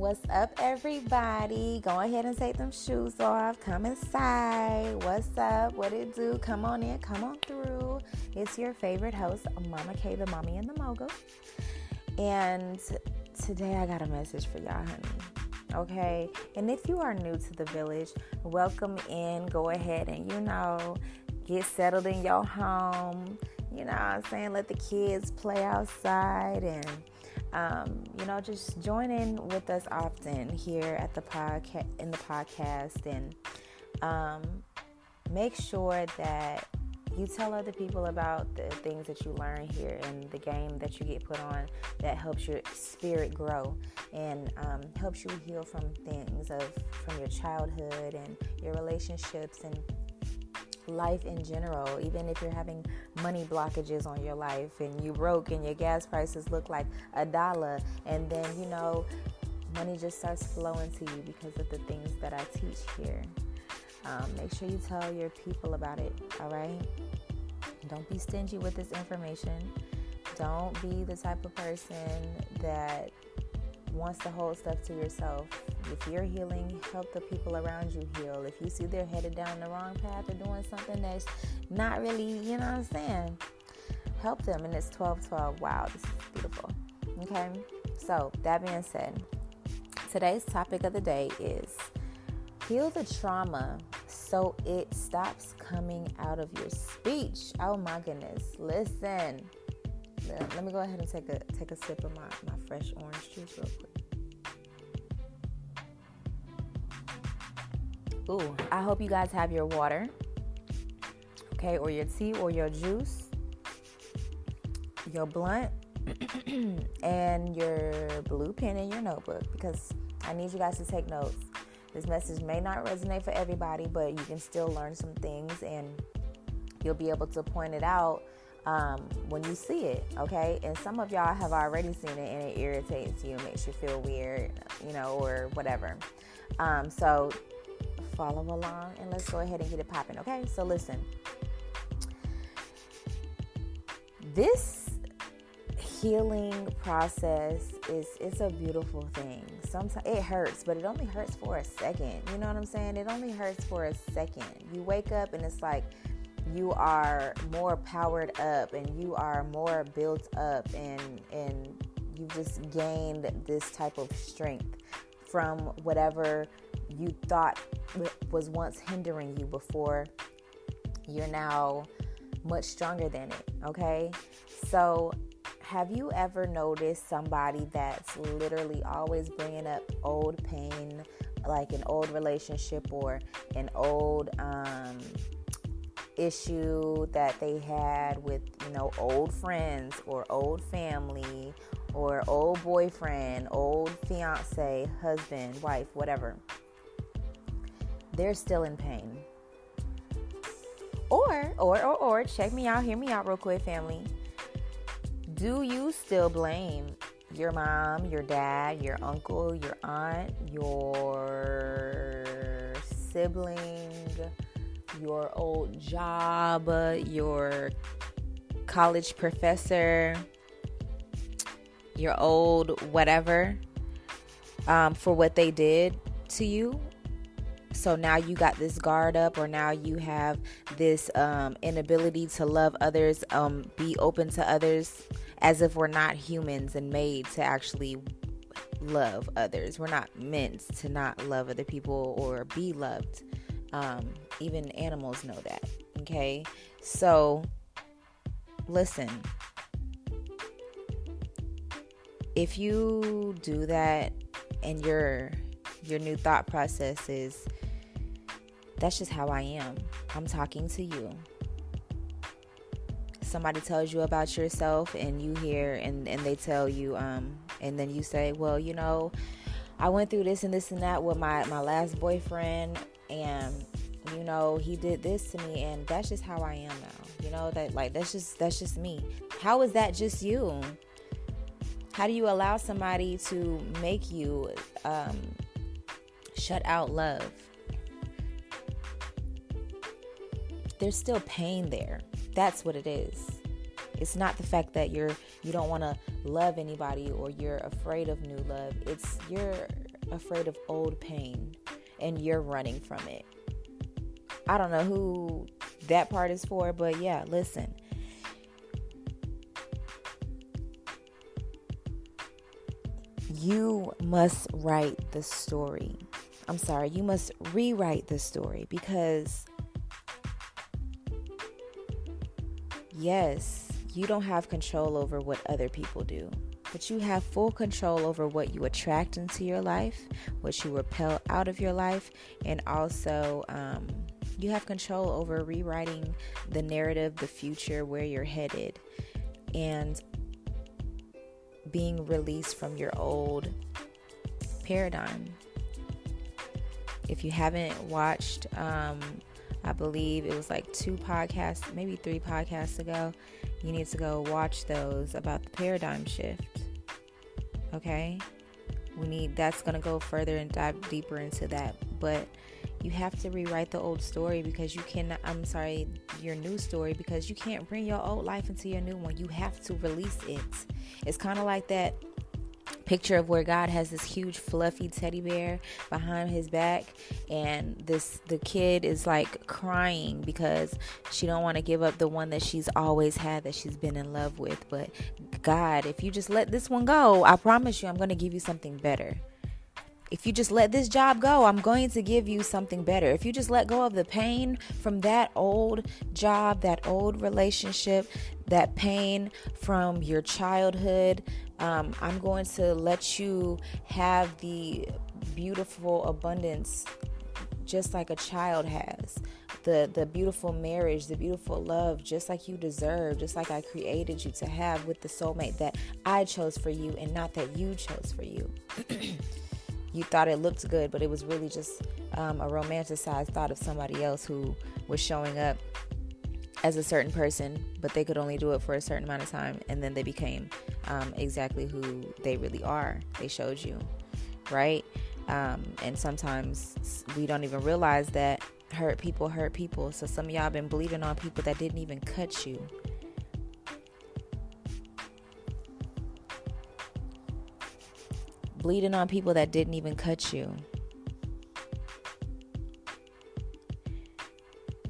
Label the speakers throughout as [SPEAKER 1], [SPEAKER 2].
[SPEAKER 1] What's up, everybody? Go ahead and take them shoes off. Come inside. What's up? What it do? Come on in. Come on through. It's your favorite host, Mama K, the Mommy and the Mogul. And today I got a message for y'all, honey. Okay? And if you are new to the village, welcome in. Go ahead and, get settled in your home. You know what I'm saying? Let the kids play outside and just join in with us often here at the podcast, and make sure that you tell other people about the things that you learn here and the game that you get put on that helps your spirit grow and helps you heal from things from your childhood and your relationships and life in general. Even if you're having money blockages on your life and you broke and your gas prices look like $1, and then money just starts flowing to you because of the things that I teach here. Make sure you tell your people about it. All right, don't be stingy with this information. Don't be the type of person that wants to hold stuff to yourself. If you're healing, help the people around you heal. If you see they're headed down the wrong path or doing something that's not really, help them. And it's 12-12. Wow, this is beautiful. Okay, so that being said, today's topic of the day is heal the trauma so it stops coming out of your speech. Oh my goodness. Listen. Let me go ahead and take a sip of my fresh orange juice real quick. Ooh, I hope you guys have your water, okay, or your tea or your juice, your blunt, and your blue pen and your notebook, because I need you guys to take notes. This message may not resonate for everybody, but you can still learn some things, and you'll be able to point it out when you see it, okay? And some of y'all have already seen it, and it irritates you, makes you feel weird, or whatever. So follow along, and let's go ahead and get it popping, okay? So listen, this healing process it's a beautiful thing. Sometimes it hurts, but it only hurts for a second. You know what I'm saying? It only hurts for a second. You wake up and it's like you are more powered up and you are more built up, and you just gained this type of strength from whatever you thought was once hindering you before. You're now much stronger than it, okay? So have you ever noticed somebody that's literally always bringing up old pain, like an old relationship or an old issue that they had with, old friends or old family or old boyfriend, old fiance, husband, wife, whatever? They're still in pain. Or check me out, hear me out real quick, family. Do you still blame your mom, your dad, your uncle, your aunt, your sibling, your old job, your college professor, your old whatever, for what they did to you? So now you got this guard up, or now you have this inability to love others, be open to others, as if we're not humans and made to actually love others. We're not meant to not love other people or be loved. Even animals know that. Okay, so listen. If you do that, and your new thought process is, that's just how I am, I'm talking to you. Somebody tells you about yourself, and you hear, and they tell you, and then you say, well, I went through this and this and that with my last boyfriend, and he did this to me, and that's just how I am now. That's just me. How is that just you? How do you allow somebody to make you shut out love? There's still pain there. That's what it is. It's not the fact that you don't want to love anybody or you're afraid of new love. It's you're afraid of old pain and you're running from it. I don't know who that part is for, but yeah, listen. You must write the story. You must rewrite the story, because yes, you don't have control over what other people do, but you have full control over what you attract into your life, what you repel out of your life, and also you have control over rewriting the narrative, the future, where you're headed, and being released from your old paradigm. If you haven't watched, I believe it was like 2 podcasts, maybe 3 podcasts ago, you need to go watch those about the paradigm shift. Okay? That's going to go further and dive deeper into that. But you have to rewrite the old story, because your new story, because you can't bring your old life into your new one. You have to release it. It's kind of like that picture of where God has this huge fluffy teddy bear behind his back, and the kid is like crying because she don't want to give up the one that she's always had, that she's been in love with. But God, if you just let this one go, I promise you I'm going to give you something better. If you just let this job go, I'm going to give you something better. If you just let go of the pain from that old job, that old relationship, that pain from your childhood, I'm going to let you have the beautiful abundance just like a child has. The beautiful marriage, the beautiful love, just like you deserve, just like I created you to have with the soulmate that I chose for you, and not that you chose for you. You thought it looked good, but it was really just a romanticized thought of somebody else who was showing up as a certain person, but they could only do it for a certain amount of time, and then they became exactly who they really are. They showed you, right? And sometimes we don't even realize that hurt people hurt people. So some of y'all been bleeding on people that didn't even cut you. Bleeding on people that didn't even cut you.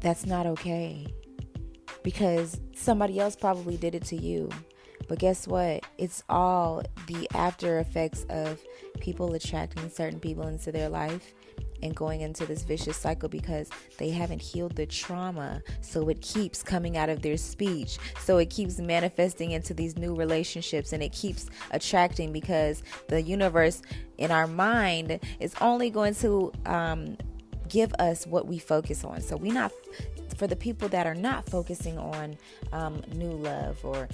[SPEAKER 1] That's not okay, because somebody else probably did it to you. But guess what? It's all the after effects of people attracting certain people into their life and going into this vicious cycle because they haven't healed the trauma. So it keeps coming out of their speech. So it keeps manifesting into these new relationships, and it keeps attracting, because the universe in our mind is only going to give us what we focus on. So for the people that are not focusing on new love, or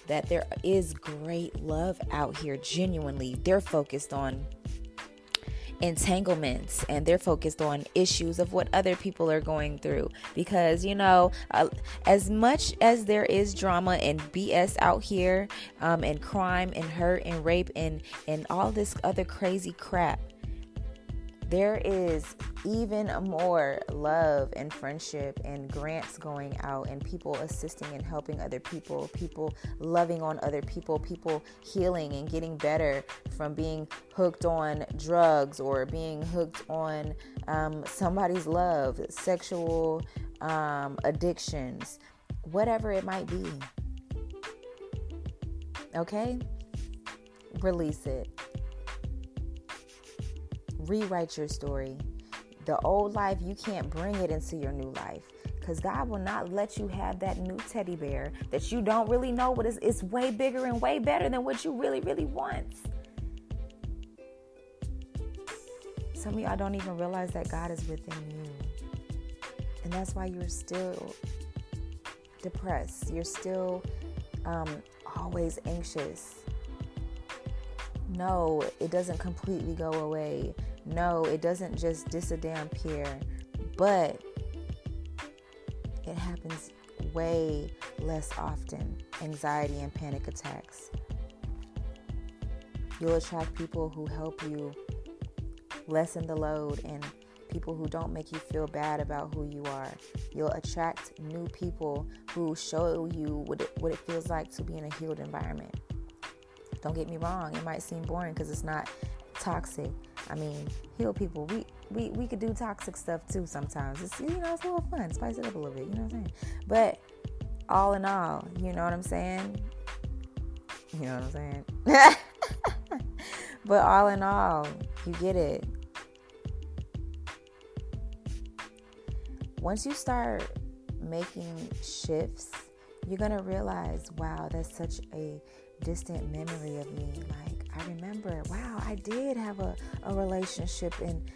[SPEAKER 1] that there is great love out here, genuinely, they're focused on entanglements, and they're focused on issues of what other people are going through, because as much as there is drama and BS out here, and crime and hurt and rape and all this other crazy crap, there is even more love and friendship and grants going out, and people assisting and helping other people, people loving on other people, people healing and getting better from being hooked on drugs or being hooked on somebody's love, sexual addictions, whatever it might be. Okay? Release it. Rewrite your story. The old life, you can't bring it into your new life, because God will not let you have that new teddy bear that you don't really know what is. It's way bigger and way better than what you really, really want. Some of y'all don't even realize that God is within you. And that's why you're still depressed. You're still always anxious. No, it doesn't completely go away. No, it doesn't just disappear, but it happens way less often. Anxiety and panic attacks. You'll attract people who help you lessen the load, and people who don't make you feel bad about who you are. You'll attract new people who show you what it feels like to be in a healed environment. Don't get me wrong, it might seem boring because it's not toxic. I mean, heal people. We could do toxic stuff too sometimes. It's, it's a little fun. Spice it up a little bit, you know what I'm saying? But all in all, you know what I'm saying? You know what I'm saying? But all in all, you get it. Once you start making shifts, you're going to realize, wow, that's such a distant memory of me. Like, I remember, wow, I did have a relationship, and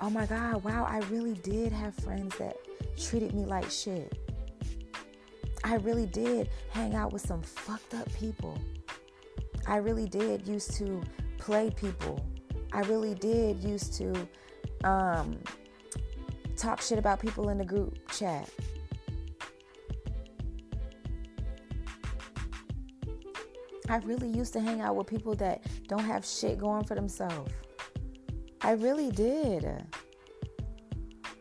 [SPEAKER 1] oh my God, wow, I really did have friends that treated me like shit. I really did hang out with some fucked up people. I really did used to play people. I really did used to talk shit about people in the group chat. I really used to hang out with people that don't have shit going for themselves. I really did.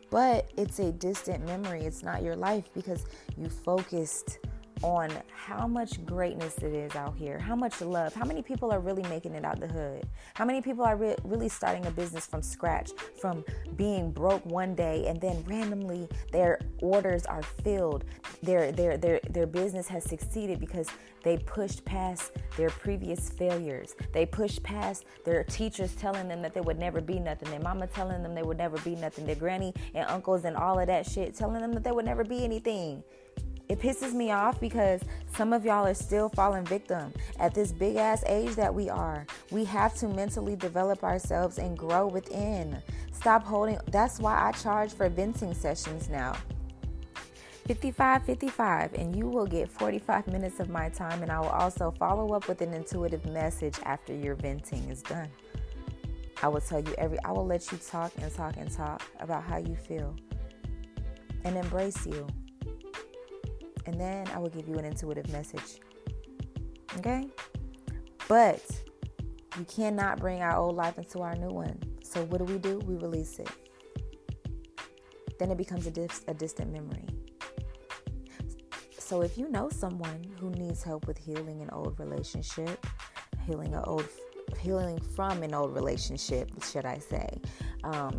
[SPEAKER 1] But it's a distant memory. It's not your life because you focused on how much greatness it is out here, how much love, how many people are really making it out the hood, how many people are really starting a business from scratch, from being broke one day and then randomly their orders are filled, their business has succeeded because they pushed past their previous failures. They pushed past their teachers telling them that they would never be nothing, their mama telling them they would never be nothing, their granny and uncles and all of that shit telling them that they would never be anything. It pisses me off because some of y'all are still falling victim at this big ass age that we are. We have to mentally develop ourselves and grow within. Stop holding. That's why I charge for venting sessions now. $55.55, and you will get 45 minutes of my time, and I will also follow up with an intuitive message after your venting is done. I will tell you I will let you talk and talk and talk about how you feel and embrace you. And then I will give you an intuitive message. Okay? But you cannot bring our old life into our new one. So what do? We release it. Then it becomes a distant memory. So if you know someone who needs help with healing an old relationship, healing from an old relationship, should I say,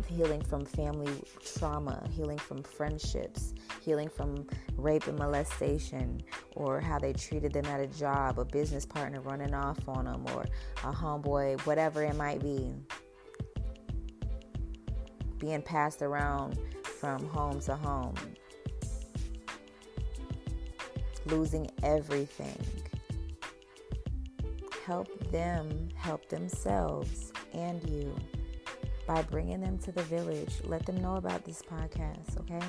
[SPEAKER 1] healing from family trauma, healing from friendships, healing from rape and molestation, or how they treated them at a job, a business partner running off on them, or a homeboy, whatever it might be, being passed around from home to home, losing everything. Help them help themselves and you by bringing them to the village. Let them know about this podcast, okay?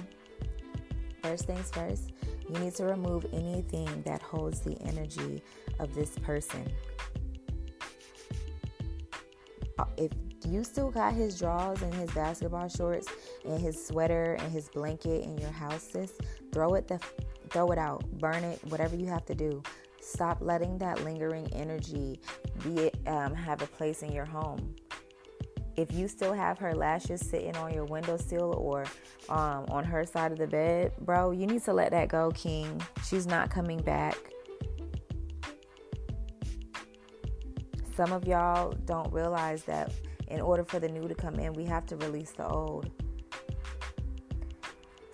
[SPEAKER 1] First things first, you need to remove anything that holds the energy of this person. If you still got his drawers and his basketball shorts and his sweater and his blanket in your house, sis, throw it out, burn it, whatever you have to do. Stop letting that lingering energy have a place in your home. If you still have her lashes sitting on your windowsill or on her side of the bed, bro, you need to let that go, King. She's not coming back. Some of y'all don't realize that in order for the new to come in, we have to release the old.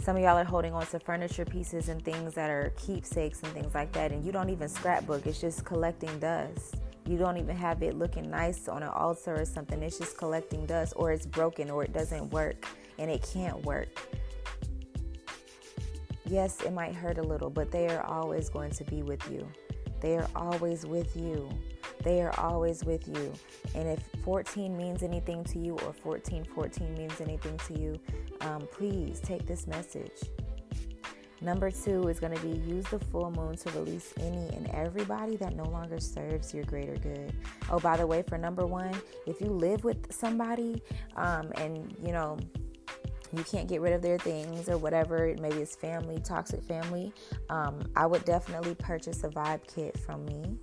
[SPEAKER 1] Some of y'all are holding on to furniture pieces and things that are keepsakes and things like that, and you don't even scrapbook. It's just collecting dust. You don't even have it looking nice on an altar or something. It's just collecting dust, or it's broken, or it doesn't work, and it can't work. Yes, it might hurt a little, but they are always going to be with you. They are always with you. They are always with you. And if 14 means anything to you, or 1414 means anything to you, please take this message. Number 2 is going to be use the full moon to release any and everybody that no longer serves your greater good. Oh, by the way, for number 1, if you live with somebody and, you can't get rid of their things or whatever, maybe it's family, toxic family, I would definitely purchase a vibe kit from me.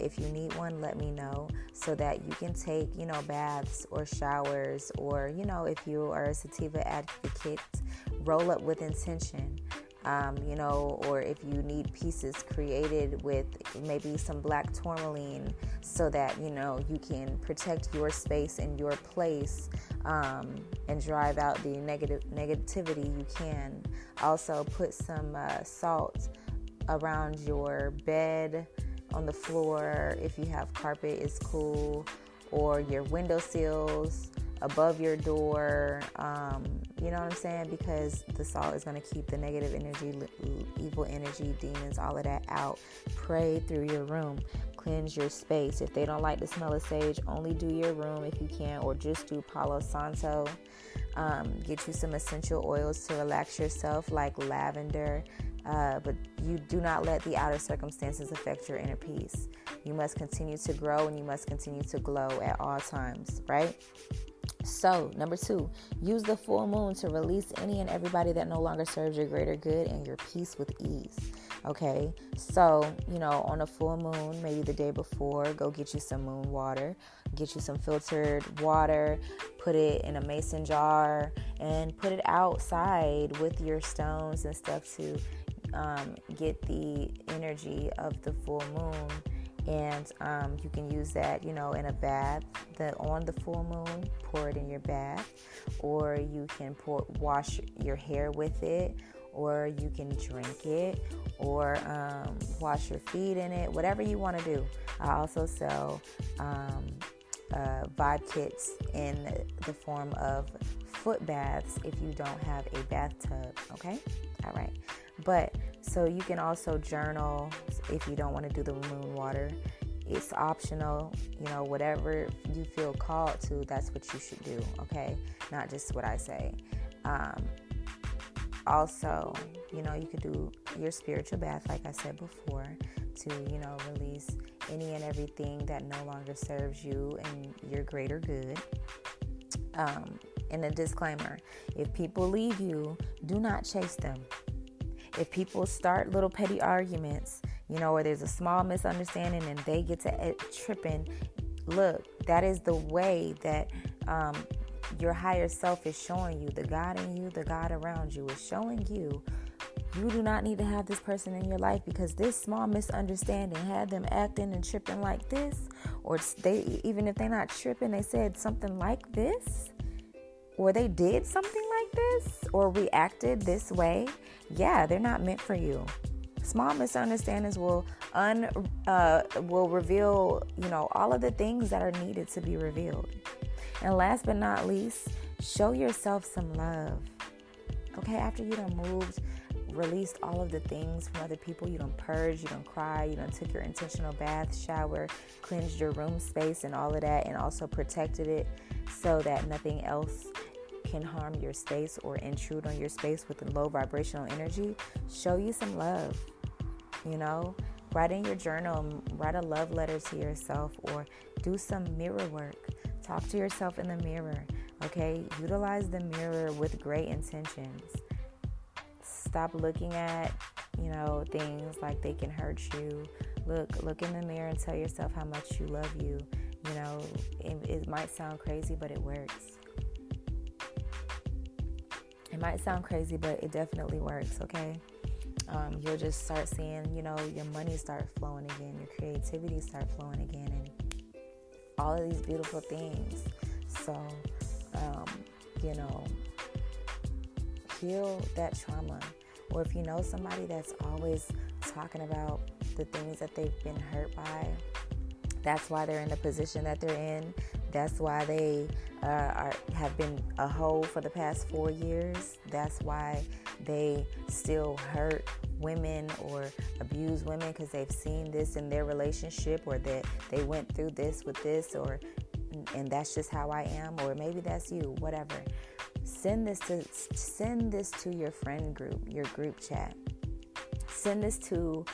[SPEAKER 1] If you need one, let me know so that you can take, baths or showers, or, if you are a sativa advocate, roll up with intention. or if you need pieces created with maybe some black tourmaline so that, you can protect your space and your place, and drive out the negativity, you can. Also put some salt around your bed, on the floor. If you have carpet, it's cool. Or your windowsills, above your door, you know what I'm saying? Because the salt is going to keep the negative energy, evil energy, demons, all of that out. Pray through your room. Cleanse your space. If they don't like the smell of sage, only do your room if you can, or just do Palo Santo. Get you some essential oils to relax yourself, like lavender. But you do not let the outer circumstances affect your inner peace. You must continue to grow and you must continue to glow at all times, right? So, number 2, use the full moon to release any and everybody that no longer serves your greater good and your peace with ease. Okay, so, on a full moon, maybe the day before, go get you some moon water, get you some filtered water, put it in a mason jar, and put it outside with your stones and stuff to get the energy of the full moon. And you can use that, in a bath. On the full moon, pour it in your bath, or you can wash your hair with it, or you can drink it, or wash your feet in it, whatever you want to do. I also sell vibe kits in the form of foot baths if you don't have a bathtub. Okay, all right. But so you can also journal if you don't want to do the moon water. It's optional, whatever you feel called to, that's what you should do, okay? Not just what I say. Also, you could do your spiritual bath, like I said before, to, release any and everything that no longer serves you and your greater good. And a disclaimer, if people leave you, do not chase them. If people start little petty arguments, or there's a small misunderstanding and they get to tripping, look, that is the way that your higher self is showing you, the God in you, the God around you is showing you, you do not need to have this person in your life because this small misunderstanding had them acting and tripping like this, or they, even if they're not tripping, they said something like this, or they did something like this, or reacted this way. Yeah, they're not meant for you. Small misunderstandings will reveal, all of the things that are needed to be revealed. And last but not least, show yourself some love. Okay, after you done moved, released all of the things from other people, you done purged, you done cried, you done took your intentional bath, shower, cleansed your room space and all of that, and also protected it so that nothing else can harm your space or intrude on your space with a low vibrational energy. Show you some love, write in your journal, write a love letter to yourself, or do some mirror work. Talk to yourself in the mirror, okay? Utilize the mirror with great intentions. Stop looking at, things like they can hurt you. Look in the mirror and tell yourself how much you love you. It might sound crazy, but it works. It might sound crazy, but it definitely works, okay? You'll just start seeing, your money start flowing again, your creativity start flowing again, and all of these beautiful things. So, heal that trauma. Or if you know somebody that's always talking about the things that they've been hurt by, that's why they're in the position that they're in. That's why they have been a hoe for the past 4 years. That's why they still hurt women or abuse women because they've seen this in their relationship, or that they went through this with this, and that's just how I am, or maybe that's you, whatever. Send this to your friend group, your group chat. Send this to,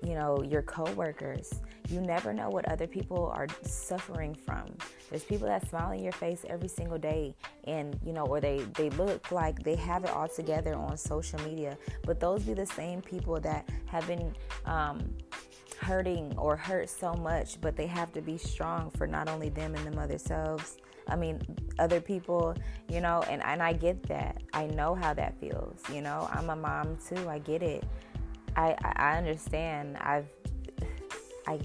[SPEAKER 1] your coworkers. You never know what other people are suffering from. There's people that smile in your face every single day, and or they look like they have it all together on social media, but those be the same people that have been hurting or hurt so much, but they have to be strong for not only them and them other selves, other people, and I get that. I know how that feels. I'm a mom too. I get it. I understand. I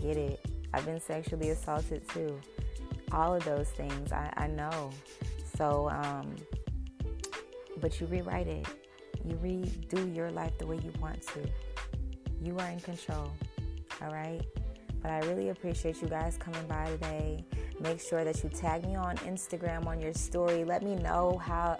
[SPEAKER 1] get it. I've been sexually assaulted too. All of those things, I know. So, but you rewrite it. You redo your life the way you want to. You are in control, all right? But I really appreciate you guys coming by today. Make sure that you tag me on Instagram on your story. Let me know how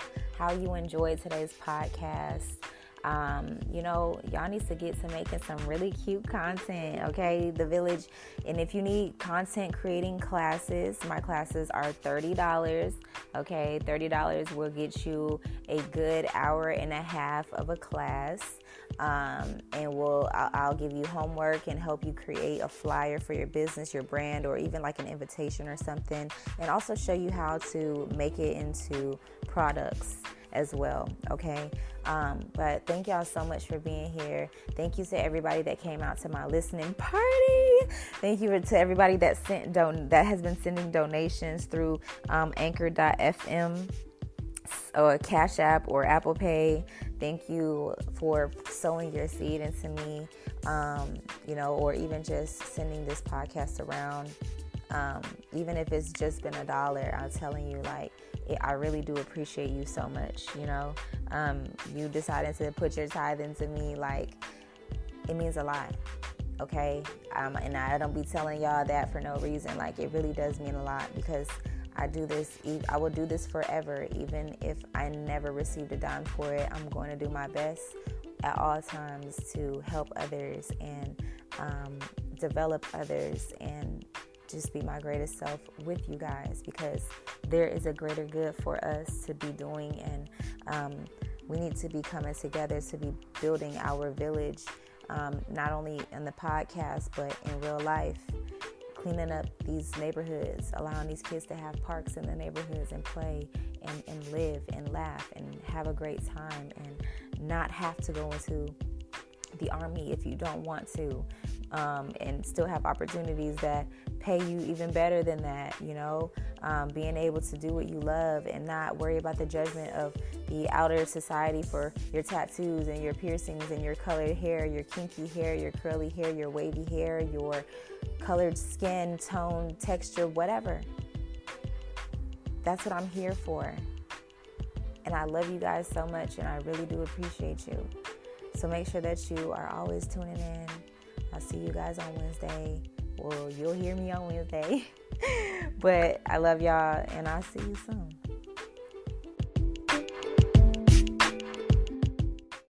[SPEAKER 1] you enjoyed today's podcast. Y'all need to get to making some really cute content, okay? The Village. And if you need content creating classes, my classes are $30, okay? $30 will get you a good hour and a half of a class. And I'll give you homework and help you create a flyer for your business, your brand, or even like an invitation or something. And also show you how to make it into products as well, okay? But thank y'all so much for being here. Thank you to everybody that came out to my listening party. Thank you to everybody that has been sending donations through Anchor.fm or Cash App or Apple Pay. Thank you for sowing your seed into me, or even just sending this podcast around. Even if it's just been $1, I'm telling you, I really do appreciate you so much. You decided to put your tithe into me, it means a lot. Okay. And I don't be telling y'all that for no reason. It really does mean a lot, because I do this. I will do this forever. Even if I never received a dime for it, I'm going to do my best at all times to help others and develop others and just be my greatest self with you guys, because there is a greater good for us to be doing, and we need to be coming together to be building our village, not only in the podcast but in real life, cleaning up these neighborhoods, allowing these kids to have parks in the neighborhoods and play and live and laugh and have a great time, and not have to go into the army if you don't want to, and still have opportunities that pay you even better than that, being able to do what you love and not worry about the judgment of the outer society for your tattoos and your piercings and your colored hair, your kinky hair, your curly hair, your wavy hair, your colored skin tone, texture, whatever. That's what I'm here for. And I love you guys so much, and I really do appreciate you. So make sure that you are always tuning in. I'll see you guys on Wednesday. Well, you'll hear me on Wednesday. But I love y'all, and I'll see you soon.